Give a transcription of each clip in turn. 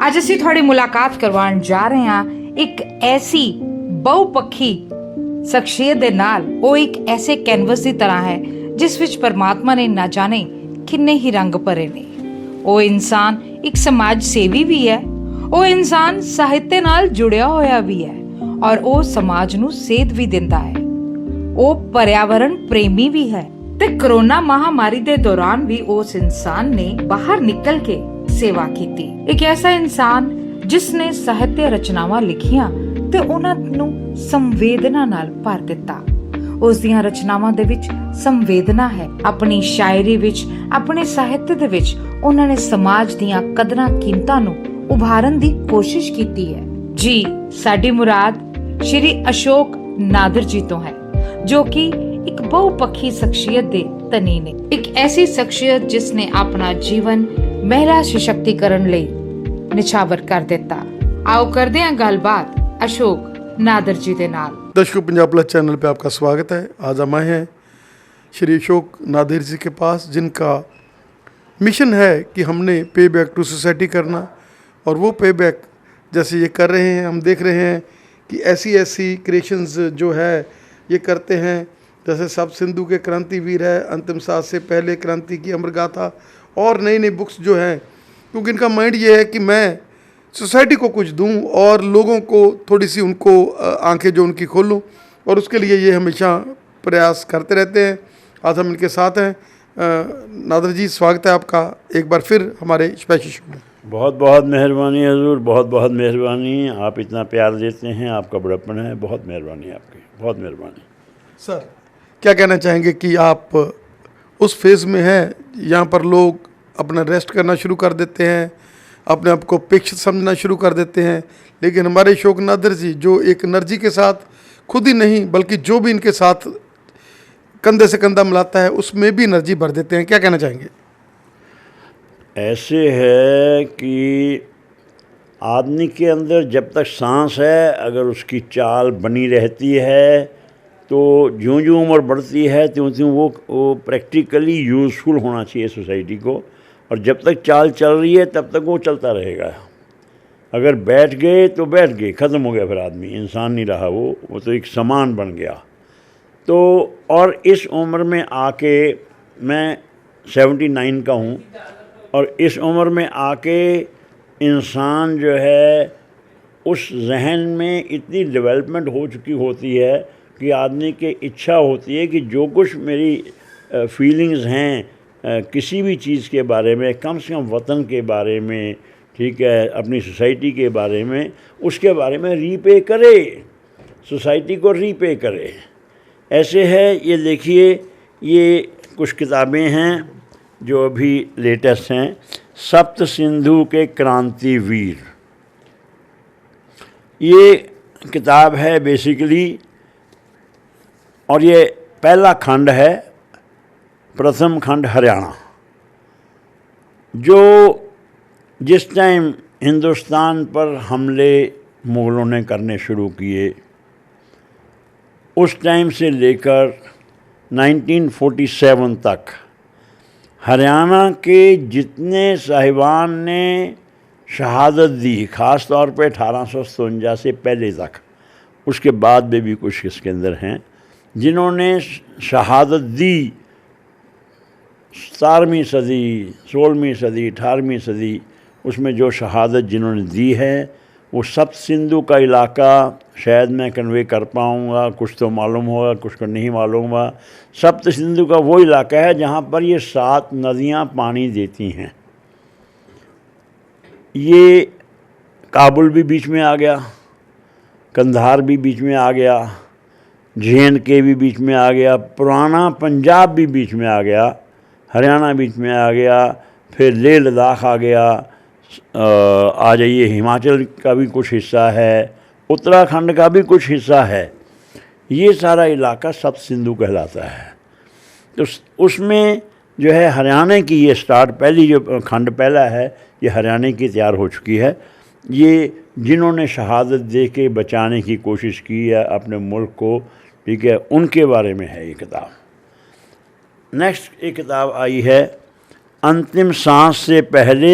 ਅੱਜ ਅਸੀਂ ਤੁਹਾਡੀ ਮੁਲਾਕਾਤ ਕਰਵਾਉਣ ਜਾ ਰਹੇ ਹਾਂ ਇੱਕ ਐਸੀ ਬਹੁਪੱਖੀ ਸ਼ਖਸੀਅਤ ਦੇ ਨਾਲ। ਉਹ ਇੱਕ ਐਸੇ ਕੈਨਵਸ ਦੀ ਤਰ੍ਹਾਂ ਹੈ ਜਿਸ ਵਿੱਚ ਪਰਮਾਤਮਾ ਨੇ ਨਾ ਜਾਣੇ ਕਿੰਨੇ ਹੀ ਰੰਗ ਭਰੇ ਨੇ। ਉਹ ਇਨਸਾਨ ਇੱਕ ਸਮਾਜ ਸੇਵੀ ਵੀ ਹੈ, ਉਹ ਇਨਸਾਨ ਸਾਹਿਤ ਨਾਲ ਜੁੜਿਆ ਹੋਇਆ ਵੀ ਹੈ ਔਰ ਉਹ ਸਮਾਜ ਨੂੰ ਸੇਧ ਵੀ ਦਿੰਦਾ ਹੈ। ਉਹ ਪਰਿਆਵਰਣ ਪ੍ਰੇਮੀ ਵੀ ਹੈ ਤੇ ਕੋਰੋਨਾ ਮਹਾਮਾਰੀ ਦੇ ਦੌਰਾਨ ਵੀ ਉਸ ਇਨਸਾਨ ਨੇ ਬਾਹਰ ਨਿਕਲ ਕੇ ਸੇਵਾ ਕੀਤੀ। ਇੱਕ ਐਸਾ ਇਨਸਾਨ ਜਿਸ ਨੇ ਸਾਹਿਤ ਰਚਨਾਵਾਂ ਲਿਖੀਆਂ ਤੇ ਉਹਨਾਂ ਨੂੰ ਸੰਵੇਦਨਾ ਨਾਲ ਭਰ ਦਿੱਤਾ। ਉਸ ਦੀਆਂ ਰਚਨਾਵਾਂ ਦੇ ਵਿੱਚ ਸੰਵੇਦਨਾ ਹੈ। ਆਪਣੀ ਸ਼ਾਇਰੀ ਵਿੱਚ, ਆਪਣੇ ਸਾਹਿਤ ਦੇ ਵਿੱਚ ਉਹਨਾਂ ਨੇ ਸਮਾਜ ਦੀਆਂ ਕਦਰਾਂ ਕੀਮਤਾਂ ਨੂੰ ਉਭਾਰਨ ਦੀ ਕੋਸ਼ਿਸ਼ ਕੀਤੀ ਹੈ। ਜੀ, ਸਾਡੀ ਮੁਰਾਦ ਸ਼੍ਰੀ ਅਸ਼ੋਕ ਨਾਦਰ ਜੀ ਤੋਂ ਹੈ, ਜੋ ਕਿ ਇੱਕ ਬਹੁਪੱਖੀ ਸ਼ਖਸੀਅਤ ਦੇ ਧਨੀ ਨੇ। ਇੱਕ ਐਸੀ ਸ਼ਖਸੀਅਤ ਜਿਸ ਨੇ ਆਪਣਾ ਜੀਵਨ ਮਹਿਲਾ ਸਸ਼ਕਤੀਕਰਨ ਲਈ ਨਿਛਾਵਰ ਕਰ ਦਿੱਤਾ। आओ करते हैं गलबात अशोक नादर जी के नाल। दर्शकों, पंजाब प्लस चैनल पे आपका स्वागत है। आज हम आए हैं श्री अशोक नादर जी के पास, जिनका मिशन है कि हमने पे बैक टू सोसाइटी करना, और वो पे बैक जैसे ये कर रहे हैं। हम देख रहे हैं कि ऐसी ऐसी क्रिएशंस जो है ये करते हैं, जैसे सब सिंधु के क्रांतिवीर है, अंतिम सांस से पहले क्रांति की अमर गाथा, और नई नई बुक्स जो हैं, क्योंकि इनका माइंड ये है कि मैं सोसाइटी को कुछ दूं और लोगों को थोड़ी सी उनको आंखें जो उनकी खोलूं, और उसके लिए ये हमेशा प्रयास करते रहते हैं। आज हम इनके साथ हैं। नादर जी, स्वागत है आपका एक बार फिर हमारे स्पेशल शो में। बहुत बहुत मेहरबानी हजूर, बहुत बहुत मेहरबानी। आप इतना प्यार देते हैं, आपका बड़प्पन है, बहुत मेहरबानी आपकी, बहुत मेहरबानी। सर, क्या कहना चाहेंगे कि आप उस फेज़ में हैं यहाँ पर लोग अपना रेस्ट करना शुरू कर देते हैं, अपने आप को पिक्च समझना शुरू कर देते हैं, लेकिन हमारे अशोक नादर जी जो एक एनर्जी के साथ खुद ही नहीं बल्कि जो भी इनके साथ कंधे से कंधा मिलाता है उसमें भी एनर्जी भर देते हैं। क्या कहना चाहेंगे? ऐसे है कि आदमी के अंदर जब तक सांस है, अगर उसकी चाल बनी रहती है तो ज्यों ज्यों उम्र बढ़ती है त्यों त्यों वो प्रैक्टिकली यूज़फुल होना चाहिए सोसाइटी को, और जब तक चाल चल रही है तब तक वो चलता रहेगा। अगर बैठ गए तो बैठ गए, ख़त्म हो गया, फिर आदमी इंसान नहीं रहा, वो तो एक सामान बन गया। तो और इस उम्र में आके, मैं 79 का हूँ, और इस उम्र में आके इंसान जो है उस जहन में इतनी डेवलपमेंट हो चुकी होती है कि आदमी की इच्छा होती है कि जो कुछ मेरी फीलिंग्स हैं किसी भी चीज़ के बारे में, कम से कम वतन के बारे में, ठीक है, अपनी सोसाइटी के बारे में, उसके बारे में रीपे करे, सोसाइटी को रीपे करे। ऐसे है, ये देखिए, ये कुछ किताबें हैं जो अभी लेटेस्ट हैं। सप्त सिंधु के क्रांतिवीर, ये किताब है बेसिकली, और ये पहला खंड है, प्रथम खंड हरियाणा। जो जिस टाइम हिंदुस्तान पर हमले मुग़लों ने करने शुरू किए, उस टाइम से लेकर 1947 तक हरियाणा के जितने साहिबान ने शहादत दी, ख़ास तौर पे 1857 से पहले तक, उसके बाद में भी कुछ इसके अंदर हैं जिन्होंने शहादत दी। 17वीं सदी, 16वीं सदी, 18वीं सदी, उसमें जो शहादत जिन्होंने दी है, वो सप्त सिंधु का इलाका शायद मैं कन्वे कर पाऊँगा, कुछ तो मालूम होगा, कुछ को नहीं मालूम होगा। सप्त सिंधु का वो इलाका है जहाँ पर ये 7 नदियाँ पानी देती हैं। ये काबुल भी बीच में आ गया, कंधार भी बीच में आ गया, JNK भी बीच में आ गया, पुराना पंजाब भी बीच में आ गया, हरियाणा बीच में आ गया, फिर लेह लद्दाख आ गया, आ जाइए हिमाचल का भी कुछ हिस्सा है, उत्तराखंड का भी कुछ हिस्सा है। ये सारा इलाका सप्त सिंधु कहलाता है। तो उसमें जो है हरियाणा की ये स्टार्ट, पहली जो खंड पहला है, ये हरियाणा की तैयार हो चुकी है। ये जिन्होंने शहादत दे के बचाने की कोशिश की है अपने मुल्क को, ठीक है, उनके बारे में है ये किताब। नेक्स्ट एक किताब आई है, अंतिम सांस से पहले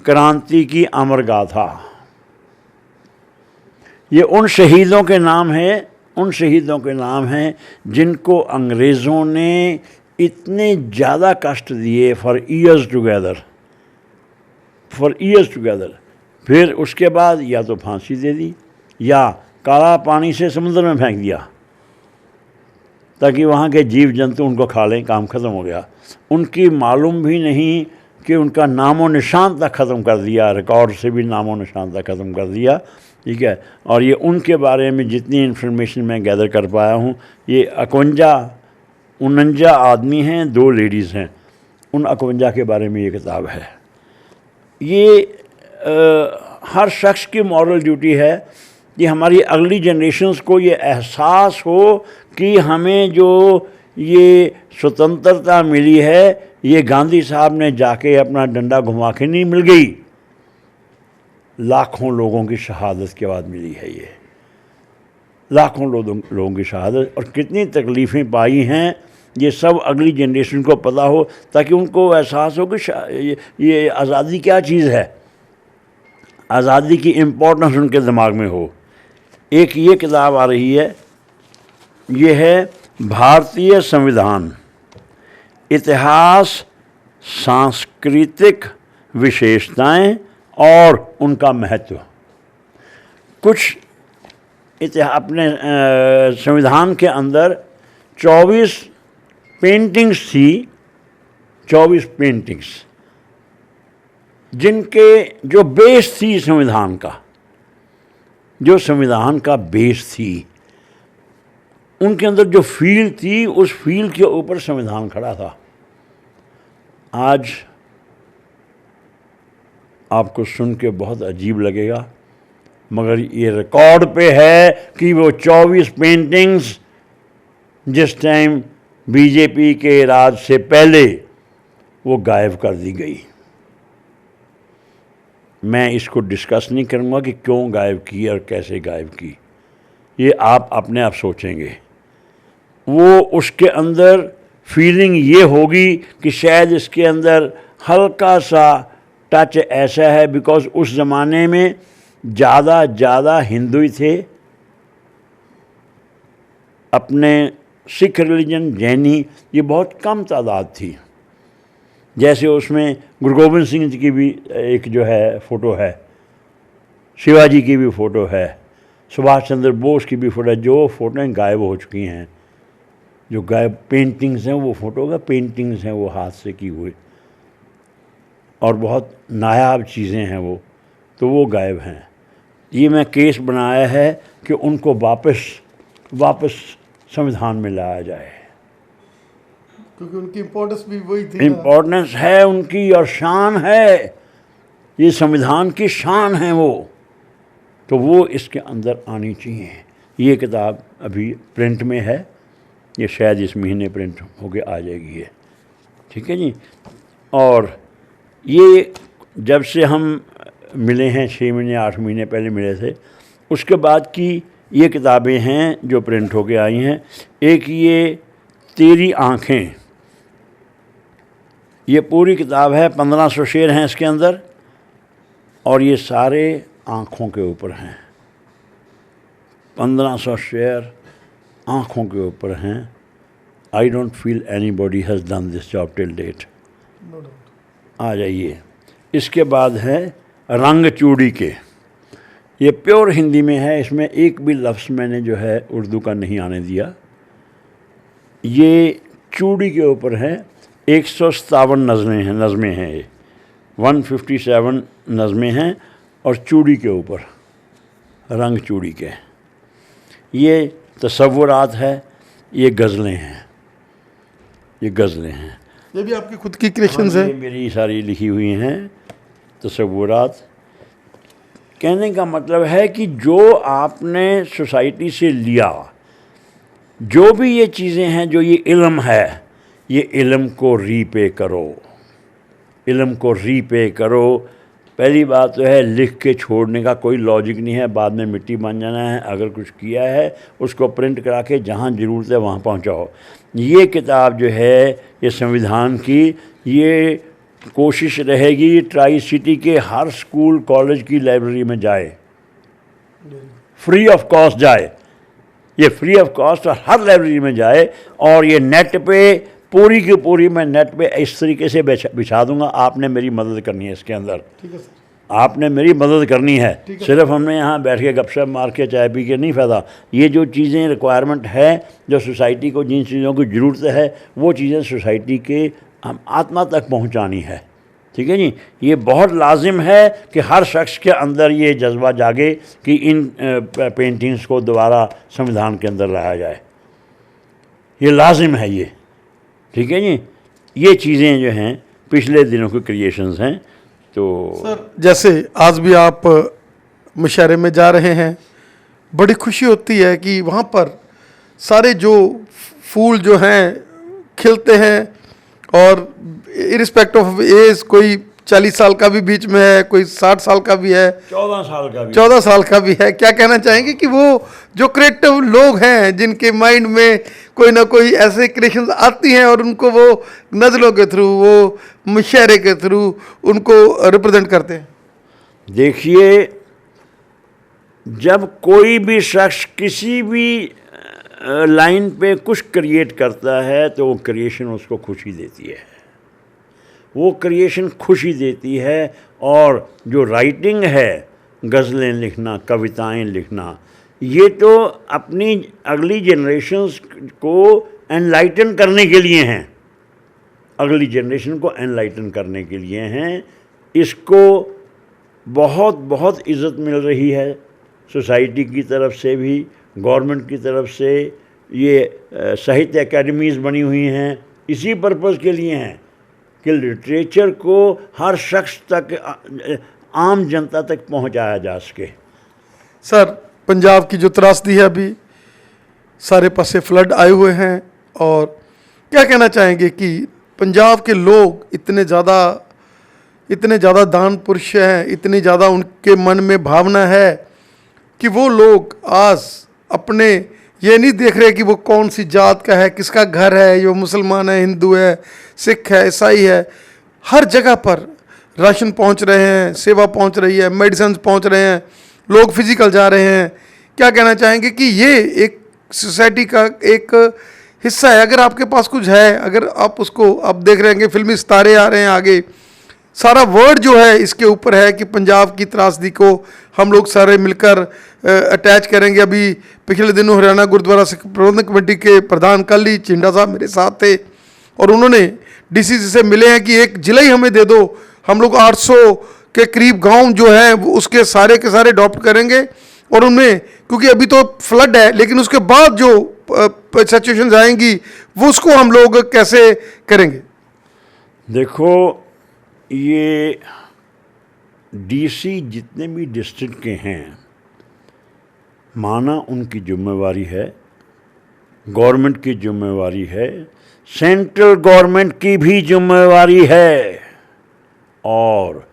क्रांति की अमर गाथा। ये उन शहीदों के नाम हैं जिनको अंग्रेज़ों ने इतने ज़्यादा कष्ट दिए फॉर ईयर्स टुगेदर। फिर उसके बाद या तो फांसी दे दी या काला पानी से समुद्र में फेंक दिया ताकि वहाँ के जीव जंतु उनको खा लें, काम ख़त्म हो गया। उनकी मालूम भी नहीं कि उनका नामो निशान तक ख़त्म कर दिया, रिकॉर्ड से भी नामो निशान तक ख़त्म कर दिया, ठीक है। और ये उनके बारे में जितनी इन्फॉर्मेशन मैं गैदर कर पाया हूँ, ये 51 आदमी हैं, 2 लेडीज़ हैं। उन 51 के बारे में ये किताब है। ये हर शख्स की मॉरल ड्यूटी है कि हमारी अगली जनरेशन्स को ये एहसास हो कि हमें जो ये स्वतंत्रता मिली है ये गांधी साहब ने जाके अपना डंडा घुमा के नहीं मिल गई, लाखों लोगों की शहादत के बाद मिली है। ये लाखों लोगों की शहादत और कितनी तकलीफ़ें पाई हैं, ये सब अगली जनरेशन को पता हो ताकि उनको एहसास हो कि ये आज़ादी क्या चीज़ है, आज़ादी की इम्पोर्टेंस उनके दिमाग में हो। एक ये किताब आ रही है, ये है भारतीय संविधान, इतिहास, सांस्कृतिक विशेषताएं और उनका महत्व। कुछ अपने संविधान के अंदर 24 पेंटिंग्स थी, 24 पेंटिंग्स जिनके जो बेस थी संविधान का, जो संविधान का बेस थी, उनके अंदर जो फील थी उस फील के ऊपर संविधान खड़ा था। आज आपको सुन के बहुत अजीब लगेगा मगर ये रिकॉर्ड पे है कि वो 24 पेंटिंग्स जिस टाइम बीजेपी के राज से पहले वो गायब कर दी गई। मैं इसको डिस्कस नहीं करूँगा कि क्यों गायब की और कैसे गायब की, ये आप अपने आप सोचेंगे। वो उसके अंदर फीलिंग ये होगी कि शायद इसके अंदर हल्का सा टच ऐसा है बिकॉज उस ज़माने में ज़्यादा हिंदू ही थे, अपने सिख रिलीजन जैनी ये बहुत कम तादाद थी। जैसे उसमें गुरु गोबिंद सिंह जी की भी एक जो है फ़ोटो है, शिवाजी की भी फ़ोटो है, सुभाष चंद्र बोस की भी फ़ोटो है, जो फ़ोटोएँ गायब हो चुकी हैं। जो गायब पेंटिंग्स हैं वो फ़ोटो का पेंटिंग्स हैं, वो हाथ से की हुई और बहुत नायाब चीज़ें हैं वो, तो वो गायब हैं। ये मैं केस बनाया है कि उनको वापस संविधान में लाया जाए, क्योंकि उनकी इम्पोर्टेंस भी वही थी। इम्पोर्टेंस है उनकी और शान है, ये संविधान की शान है वो, तो वो इसके अंदर आनी चाहिए। ये किताब अभी प्रिंट में है, ये शायद इस महीने प्रिंट होके आ जाएगी ये, ठीक है जी। और ये जब से हम मिले हैं 6 महीने 8 महीने पहले मिले थे, उसके बाद की ये किताबें हैं जो प्रिंट होके आई हैं। एक ये तेरी आँखें, ये पूरी किताब है, 1500 शेर हैं इसके अंदर और ये सारे आँखों के ऊपर हैं। 1500 शेर आँखों के ऊपर हैं। I don't feel anybody has done this job till date. आ जाइए। इसके बाद है रंग चूड़ी के, ये प्योर हिंदी में है, इसमें एक भी लफ्ज़ मैंने जो है उर्दू का नहीं आने दिया। ये चूड़ी के ऊपर है, 157 नज़में हैं ये, 157 नज़में हैं और चूड़ी के ऊपर, रंग चूड़ी के। ये तसव्वुरात है, ये गज़लें हैं, ये गज़लें हैं। ये भी आपकी खुद की क्रिएशंस है? ये मेरी सारी लिखी हुई हैं तसव्वुरात। कहने का मतलब है कि जो आपने सोसाइटी से लिया, जो भी ये चीज़ें हैं, जो ये इल्म है, ये इल्म को रीपे करो, इल्म को रीपे करो। पहली बात तो है लिख के छोड़ने का कोई लॉजिक नहीं है, बाद में मिट्टी बन जाना है। अगर कुछ किया है उसको प्रिंट करा के जहाँ ज़रूरत है वहाँ पहुँचाओ। ये किताब जो है ये संविधान की, ये कोशिश रहेगी ट्राई सिटी के हर स्कूल कॉलेज की लाइब्रेरी में जाए, फ्री ऑफ कॉस्ट जाए, ये फ्री ऑफ कॉस्ट और हर लाइब्रेरी में जाए। और ये नेट पे पूरी की पूरी मैं नेट पे इस तरीके से बिछा दूंगा, आपने मेरी मदद करनी है इसके अंदर, ठीक है सर। आपने मेरी मदद करनी है। सिर्फ हमने यहाँ बैठ के गपशप मार के चाय पी के नहीं फ़ायदा। ये जो चीज़ें रिक्वायरमेंट है, जो सोसाइटी को जिन चीज़ों की ज़रूरत है, वो चीज़ें सोसाइटी के हम आत्मा तक पहुँचानी है। ठीक है जी, ये बहुत लाजिम है कि हर शख्स के अंदर ये जज्बा जागे कि इन पेंटिंग्स को दोबारा संविधान के अंदर लाया जाए, ये लाजिम है ये। ठीक है जी, ये चीज़ें जो हैं पिछले दिनों की क्रिएशंस हैं। तो सर जैसे आज भी आप मुशायरे में जा रहे हैं, बड़ी खुशी होती है कि वहाँ पर सारे जो फूल जो हैं खिलते हैं, और इरिस्पेक्ट ऑफ एज, कोई 40 साल का भी बीच में है, कोई 60 साल का भी है, 14 साल का भी 14 साल का भी है। क्या कहना चाहेंगे कि वो जो क्रिएटिव लोग हैं जिनके माइंड में कोई ना कोई ऐसे क्रिएशंस आती हैं और उनको वो नज़लों के थ्रू, वो मुशायरे के थ्रू उनको रिप्रेजेंट करते हैं? देखिए, जब कोई भी शख्स किसी भी लाइन पे कुछ क्रिएट करता है तो वो क्रिएशन उसको खुशी देती है, वो क्रिएशन खुशी देती है। और जो राइटिंग है, गज़लें लिखना, कविताएं लिखना, ये तो अपनी अगली जनरेशन्स को एनलाइटन करने के लिए हैं, अगली जनरेशन को एनलाइटन करने के लिए हैं। इसको बहुत बहुत इज़्ज़त मिल रही है सोसाइटी की तरफ से भी, गवर्नमेंट की तरफ से। ये साहित्य एकेडमीज़ बनी हुई हैं, इसी पर्पज़ के लिए हैं कि लिटरेचर को हर शख्स तक, आम जनता तक पहुंचाया जा सके। सर पंजाब की जो त्रासदी है, अभी सारे पासे फ्लड आए हुए हैं, और क्या कहना चाहेंगे कि पंजाब के लोग इतने ज़्यादा दान पुरुष हैं, इतनी ज़्यादा उनके मन में भावना है कि वो लोग आज अपने ये नहीं देख रहे कि वो कौन सी जात का है, किसका घर है, ये मुसलमान है, हिंदू है, सिख है, ईसाई है, हर जगह पर राशन पहुंच रहे हैं, सेवा पहुंच रही है, मेडिसिन पहुंच रहे हैं, लोग फिजिकल जा रहे हैं। क्या कहना चाहेंगे कि ये एक सोसाइटी का एक हिस्सा है? अगर आपके पास कुछ है, अगर आप उसको आप देख रहे हैं कि फिल्मी सितारे आ रहे हैं आगे, सारा वर्ड जो है इसके ऊपर है कि पंजाब की त्रासदी को हम लोग सारे मिलकर अटैच करेंगे। अभी पिछले दिनों हरियाणा गुरुद्वारा सिख प्रबंधक कमेटी के प्रधान कली चिंडा साहब मेरे साथ थे, और उन्होंने डीसी से मिले हैं कि एक जिला ही हमें दे दो, हम लोग 800 के करीब गांव जो हैं वो उसके सारे के सारे अडॉप्ट करेंगे, और उनमें क्योंकि अभी तो फ्लड है, लेकिन उसके बाद जो सिचुएशंस आएंगी वो उसको हम लोग कैसे करेंगे? देखो, ये डीसी जितने भी डिस्ट्रिक्ट के हैं, माना उनकी जिम्मेवारी है, गवर्नमेंट की जिम्मेवारी है, सेंट्रल गवर्नमेंट की भी जिम्मेवारी है, और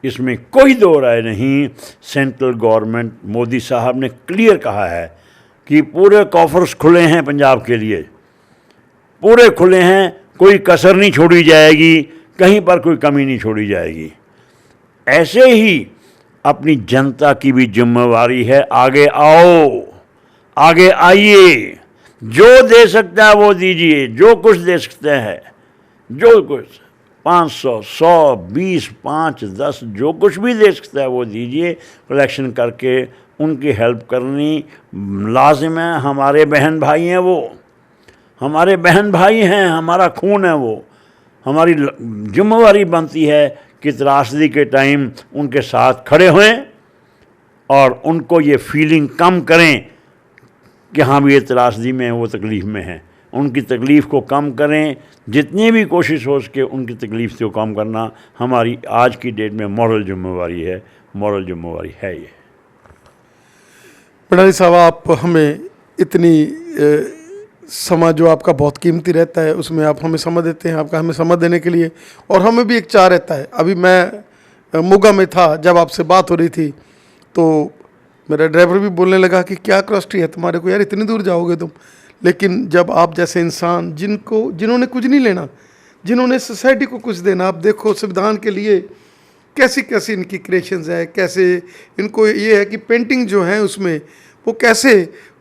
इसमें कोई दो राय नहीं। सेंट्रल गवर्नमेंट, मोदी साहब ने क्लियर कहा है कि पूरे कॉफर्स खुले हैं पंजाब के लिए, पूरे खुले हैं, कोई कसर नहीं छोड़ी जाएगी, कहीं पर कोई कमी नहीं छोड़ी जाएगी। ऐसे ही अपनी जनता की भी जिम्मेवारी है, आगे आओ, आगे आइए, जो दे सकता है वो दीजिए, जो कुछ दे सकते हैं, जो कुछ 500, 100, 20, 5, 10 जो कुछ भी दे सकता है वो दीजिए। कलेक्शन करके उनकी हेल्प करनी लाजिम है। हमारे बहन भाई हैं वो, हमारे बहन भाई हैं, हमारा खून है वो, हमारी जिम्मेवारी बनती है कि त्रासदी के टाइम उनके साथ खड़े हों और उनको ये फीलिंग कम करें कि हाँ भी ये त्रासदी में है, वो तकलीफ़ में है, उनकी तकलीफ़ को कम करें। जितनी भी कोशिश हो सके उनकी तकलीफ़ को कम करना हमारी आज की डेट में मॉरल जिम्मेवारी है, मॉरल जिम्मेवारी है ये। भंडारी साहब, आप हमें इतनी समय जो आपका बहुत कीमती रहता है उसमें आप हमें समय देते हैं, आपका हमें समय देने के लिए, और हमें भी एक चाह रहता है। अभी मैं मोगा में था, जब आपसे बात हो रही थी तो मेरा ड्राइवर भी बोलने लगा कि क्या क्रॉस्ट्री है तुम्हारे को यार, इतनी दूर जाओगे तुम। लेकिन जब आप जैसे इंसान जिन्होंने कुछ नहीं लेना, जिन्होंने सोसाइटी को कुछ देना। आप देखो संविधान के लिए कैसी कैसी इनकी क्रिएशंस है, कैसे इनको ये है कि पेंटिंग जो है उसमें वो कैसे,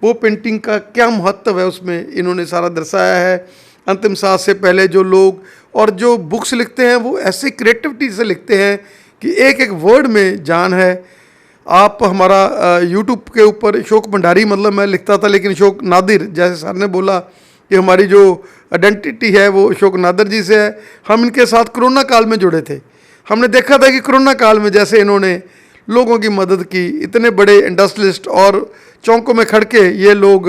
वो पेंटिंग का क्या महत्व है उसमें इन्होंने सारा दर्शाया है। अंतिम सांस से पहले जो लोग और जो बुक्स लिखते हैं वो ऐसे क्रिएटिविटी से लिखते हैं कि एक एक वर्ड में जान है। आप हमारा यूट्यूब के ऊपर अशोक भंडारी मतलब मैं लिखता था, लेकिन अशोक नादिर, जैसे सर ने बोला कि हमारी जो आइडेंटिटी है वो अशोक नादिर जी से है। हम इनके साथ कोरोना काल में जुड़े थे। हमने देखा था कि कोरोना काल में जैसे इन्होंने लोगों की मदद की, इतने बड़े इंडस्ट्रियलिस्ट और चौंकों में खड़ के ये लोग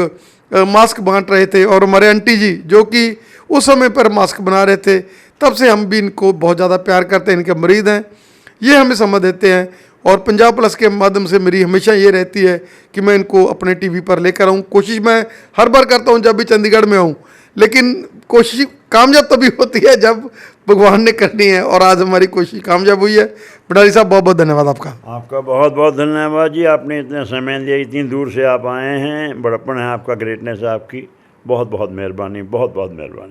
मास्क बांट रहे थे, और हमारे आंटी जी जो कि उस समय पर मास्क बना रहे थे, तब से हम भी इनको बहुत ज़्यादा प्यार करते हैं, इनके मरीद हैं, ये हमें समझ देते हैं। और पंजाब प्लस के माध्यम से मेरी हमेशा ये रहती है कि मैं इनको अपने टीवी पर लेकर आऊँ। कोशिश मैं हर बार करता हूँ जब भी चंडीगढ़ में आऊँ, लेकिन कोशिश कामयाब तभी होती है जब भगवान ने करनी है, और आज हमारी कोशिश कामयाब हुई है। भंडारी साहब बहुत बहुत धन्यवाद आपका। आपका बहुत बहुत धन्यवाद जी, आपने इतना समय दिया, इतनी दूर से आप आए हैं, बड़प्पन है आपका, ग्रेटनेस है आपकी, बहुत बहुत मेहरबानी, बहुत बहुत मेहरबानी।